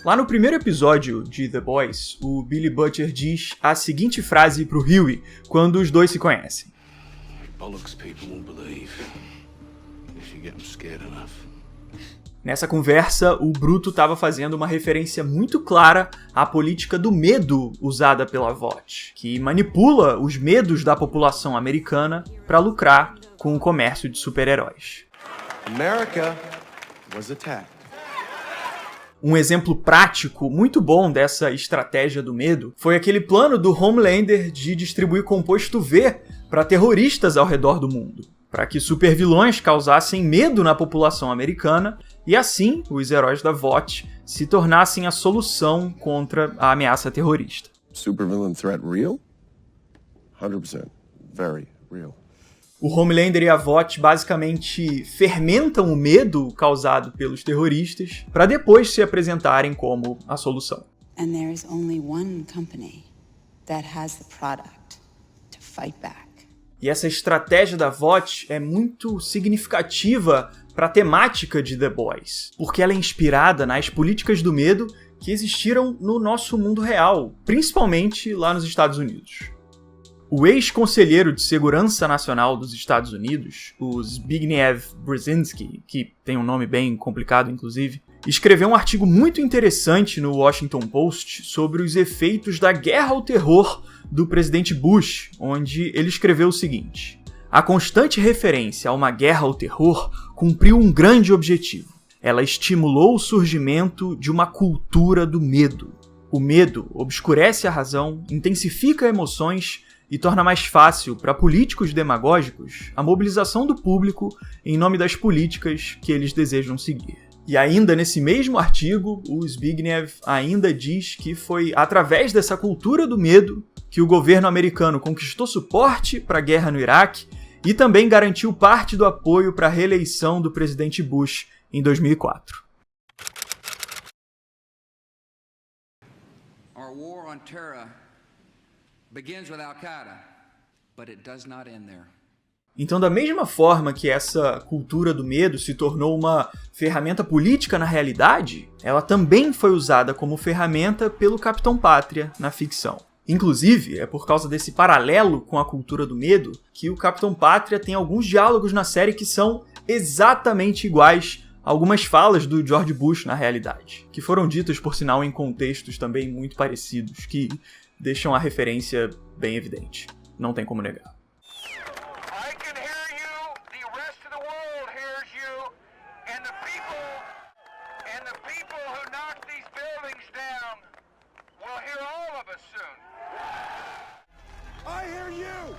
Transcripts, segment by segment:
Lá no primeiro episódio de The Boys, o Billy Butcher diz a seguinte frase pro Huey quando os dois se conhecem. Nessa conversa, o Bruto estava fazendo uma referência muito clara à política do medo usada pela VOT, que manipula os medos da população americana para lucrar com o comércio de super-heróis. America was attacked. Um exemplo prático muito bom dessa estratégia do medo foi aquele plano do Homelander de distribuir composto V para terroristas ao redor do mundo, para que supervilões causassem medo na população americana e assim os heróis da VOT se tornassem a solução contra a ameaça terrorista. Supervillain threat real? 100%. Very real. O Homelander e a VOT basicamente fermentam o medo causado pelos terroristas para depois se apresentarem como a solução. And there is only one company that has the product to fight back. E essa estratégia da VOT é muito significativa para a temática de The Boys, porque ela é inspirada nas políticas do medo que existiram no nosso mundo real, principalmente lá nos Estados Unidos. O ex-conselheiro de Segurança Nacional dos Estados Unidos, o Zbigniew Brzezinski, que tem um nome bem complicado inclusive, escreveu um artigo muito interessante no Washington Post sobre os efeitos da guerra ao terror do presidente Bush, onde ele escreveu o seguinte: a constante referência a uma guerra ao terror cumpriu um grande objetivo. Ela estimulou o surgimento de uma cultura do medo. O medo obscurece a razão, intensifica emoções e torna mais fácil para políticos demagógicos a mobilização do público em nome das políticas que eles desejam seguir. E ainda nesse mesmo artigo, o Zbigniew ainda diz que foi através dessa cultura do medo que o governo americano conquistou suporte para a guerra no Iraque e também garantiu parte do apoio para a reeleição do presidente Bush em 2004. Our war on terror begins with Al-Qaeda, but it does not end there. Então, da mesma forma que essa cultura do medo se tornou uma ferramenta política na realidade, ela também foi usada como ferramenta pelo Capitão Pátria na ficção. Inclusive, é por causa desse paralelo com a cultura do medo que o Capitão Pátria tem alguns diálogos na série que são exatamente iguais a algumas falas do George Bush na realidade, que foram ditas, por sinal, em contextos também muito parecidos, que deixam a referência bem evidente. Não tem como negar. I can hear you, the rest of the world hears you, and the people who knock these buildings down will hear all of us soon. I hear you!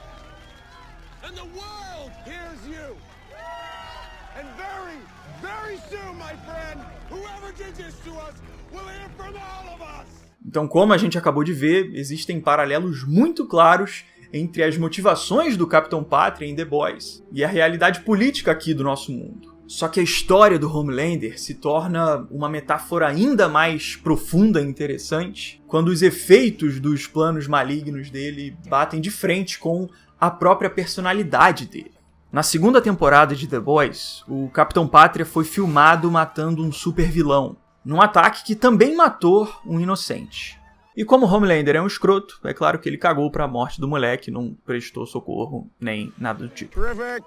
And the world hears you! And very, very soon, my friend, whoever did this to us will hear from all of us! Então, como a gente acabou de ver, existem paralelos muito claros entre as motivações do Capitão Pátria em The Boys e a realidade política aqui do nosso mundo. Só que a história do Homelander se torna uma metáfora ainda mais profunda e interessante quando os efeitos dos planos malignos dele batem de frente com a própria personalidade dele. Na segunda temporada de The Boys, o Capitão Pátria foi filmado matando um supervilão, num ataque que também matou um inocente. E como Homelander é um escroto, é claro que ele cagou pra morte do moleque, não prestou socorro, nem nada do tipo. Terrific!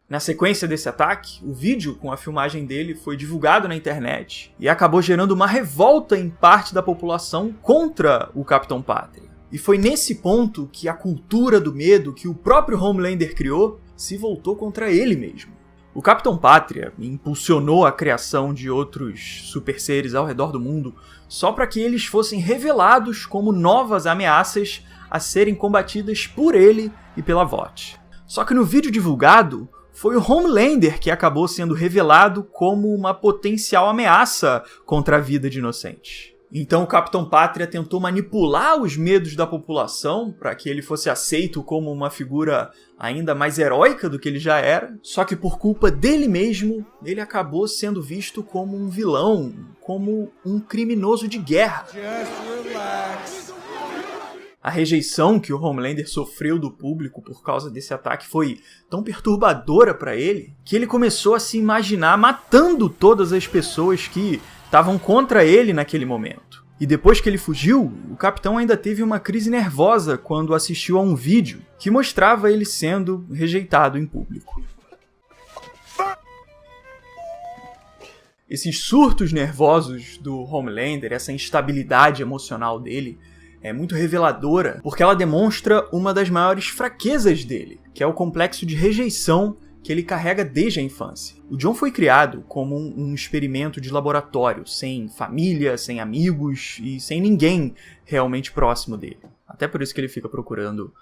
Na sequência desse ataque, o vídeo com a filmagem dele foi divulgado na internet e acabou gerando uma revolta em parte da população contra o Capitão Pátria. E foi nesse ponto que a cultura do medo que o próprio Homelander criou se voltou contra ele mesmo. O Capitão Pátria impulsionou a criação de outros super seres ao redor do mundo só para que eles fossem revelados como novas ameaças a serem combatidas por ele e pela VOT. Só que no vídeo divulgado, foi o Homelander que acabou sendo revelado como uma potencial ameaça contra a vida de inocentes. Então o Capitão Pátria tentou manipular os medos da população para que ele fosse aceito como uma figura ainda mais heróica do que ele já era, só que por culpa dele mesmo, ele acabou sendo visto como um vilão, como um criminoso de guerra. Just relax. A rejeição que o Homelander sofreu do público por causa desse ataque foi tão perturbadora para ele que ele começou a se imaginar matando todas as pessoas que estavam contra ele naquele momento. E depois que ele fugiu, o capitão ainda teve uma crise nervosa quando assistiu a um vídeo que mostrava ele sendo rejeitado em público. Esses surtos nervosos do Homelander, essa instabilidade emocional dele, é muito reveladora porque ela demonstra uma das maiores fraquezas dele, que é o complexo de rejeição que ele carrega desde a infância. O Jon foi criado como um experimento de laboratório, sem família, sem amigos e sem ninguém realmente próximo dele. Até por isso que ele fica procurando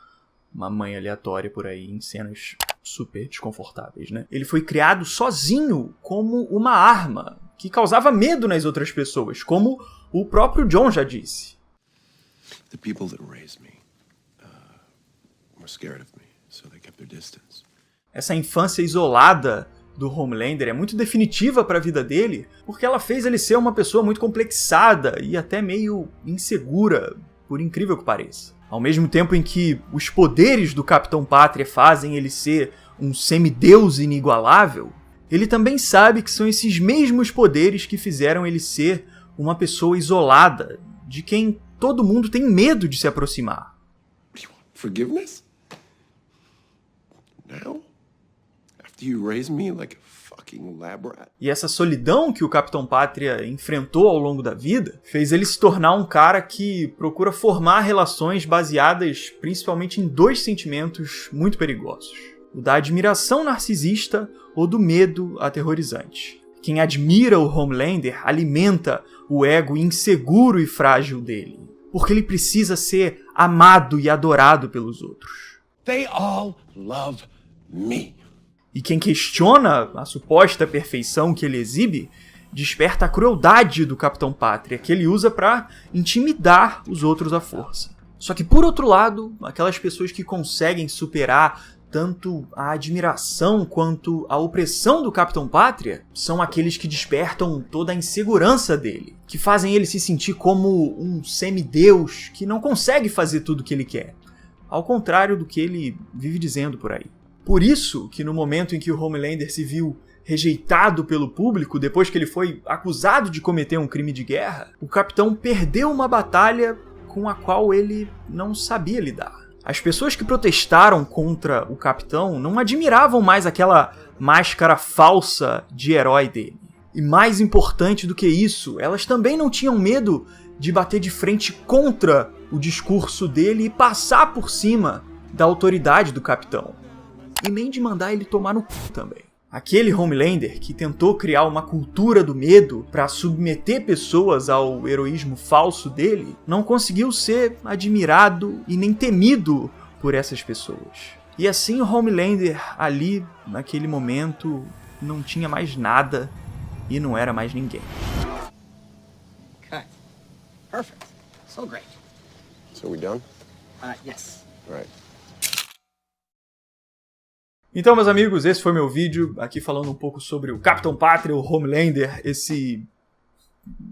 uma mãe aleatória por aí em cenas super desconfortáveis, né? Ele foi criado sozinho como uma arma que causava medo nas outras pessoas, como o próprio Jon já disse. The people that raised me were scared of me, so they kept their distance. Essa infância isolada do Homelander é muito definitiva para a vida dele, porque ela fez ele ser uma pessoa muito complexada e até meio insegura, por incrível que pareça. Ao mesmo tempo em que os poderes do Capitão Pátria fazem ele ser um semideus inigualável, ele também sabe que são esses mesmos poderes que fizeram ele ser uma pessoa isolada, de quem todo mundo tem medo de se aproximar. Forgiveness? Now? After you raised me like a fucking lab rat? E essa solidão que o Capitão Pátria enfrentou ao longo da vida fez ele se tornar um cara que procura formar relações baseadas principalmente em dois sentimentos muito perigosos: o da admiração narcisista ou do medo aterrorizante. Quem admira o Homelander alimenta o ego inseguro e frágil dele, porque ele precisa ser amado e adorado pelos outros. They all love me. E quem questiona a suposta perfeição que ele exibe, desperta a crueldade do Capitão Pátria, que ele usa para intimidar os outros à força. Só que, por outro lado, aquelas pessoas que conseguem superar tanto a admiração quanto a opressão do Capitão Pátria são aqueles que despertam toda a insegurança dele, que fazem ele se sentir como um semideus que não consegue fazer tudo o que ele quer, ao contrário do que ele vive dizendo por aí. Por isso que no momento em que o Homelander se viu rejeitado pelo público, depois que ele foi acusado de cometer um crime de guerra, o capitão perdeu uma batalha com a qual ele não sabia lidar. As pessoas que protestaram contra o capitão não admiravam mais aquela máscara falsa de herói dele. E mais importante do que isso, elas também não tinham medo de bater de frente contra o discurso dele e passar por cima da autoridade do capitão. E nem de mandar ele tomar no cu também. Aquele Homelander que tentou criar uma cultura do medo para submeter pessoas ao heroísmo falso dele, não conseguiu ser admirado e nem temido por essas pessoas. E assim o Homelander ali, naquele momento, não tinha mais nada e não era mais ninguém. Cut. Perfect. So great. So we done? Yes. Right. Então, meus amigos, esse foi meu vídeo aqui falando um pouco sobre o Capitão Pátria, o Homelander, esse...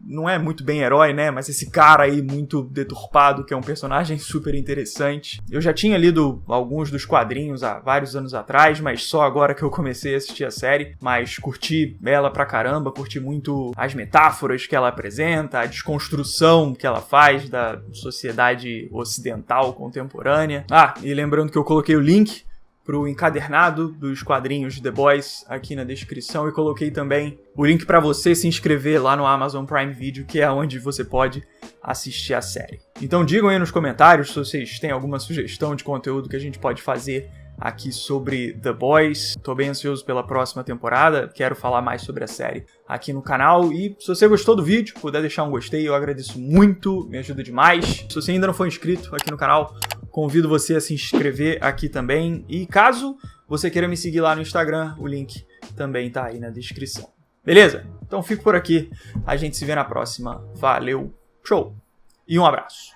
não é muito bem herói, né? Mas esse cara aí muito deturpado, que é um personagem super interessante. Eu já tinha lido alguns dos quadrinhos há vários anos atrás, mas só agora que eu comecei a assistir a série. Mas curti ela pra caramba, curti muito as metáforas que ela apresenta, a desconstrução que ela faz da sociedade ocidental contemporânea. Ah, e lembrando que eu coloquei o link pro encadernado dos quadrinhos de The Boys aqui na descrição, e coloquei também o link para você se inscrever lá no Amazon Prime Video, que é onde você pode assistir a série. Então digam aí nos comentários se vocês têm alguma sugestão de conteúdo que a gente pode fazer aqui sobre The Boys. Tô bem ansioso pela próxima temporada, quero falar mais sobre a série aqui no canal. E se você gostou do vídeo, puder deixar um gostei, eu agradeço muito, me ajuda demais. Se você ainda não for inscrito aqui no canal, convido você a se inscrever aqui também. E caso você queira me seguir lá no Instagram, o link também tá aí na descrição. Beleza? Então fico por aqui. A gente se vê na próxima. Valeu, show! E um abraço.